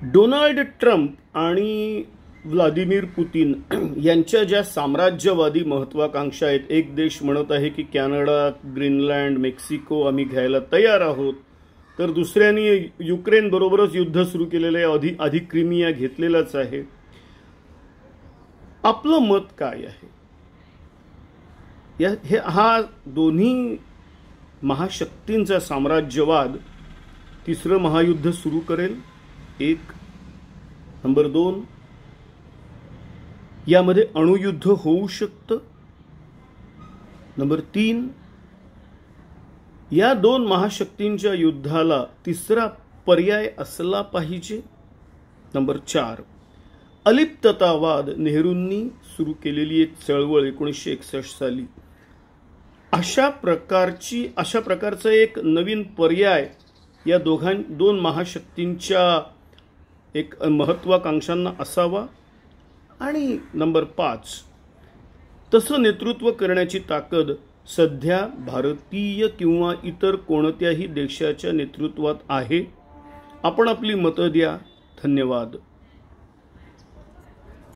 Donald Trump आणि Vladimir Putin यांच्या ज्या साम्राज्यवादी महत्वाकांक्षा आहेत, एक देश म्हणत आहे की कॅनडा, ग्रीनलँड, मेक्सिको आम्ही घ्यायला तयार आहोत, तर दुसऱ्यांनी युक्रेन बरोबरच युद्ध सुरू केलेले आधी क्रिमिया घेतलेलाच आहे. आपलं मत काय आहे? हा दोन्ही महाशक्तींचा साम्राज्यवाद तिसरं महायुद्ध सुरू करेल, एक. नंबर 2, यामध्ये अणुयुद्ध होऊ शकतं. नंबर 3, या दोन महाशक्तींच्या युद्धाला तिसरा पर्याय असला पाहिजे. नंबर 4, अलिप्ततावाद, नेहरूंनी सुरू केलेली एक चळवळ 1961 साली, अशा प्रकारचा एक नवीन पर्याय या दोन महाशक्तींच्या एक महत्वाकांक्षांना असावा. आणि नंबर 5, तसं नेतृत्व करण्याची ताकद सध्या भारतीय किंवा इतर कोणत्याही देशाच्या नेतृत्वात आहे. आपण आपली मतं द्या. धन्यवाद.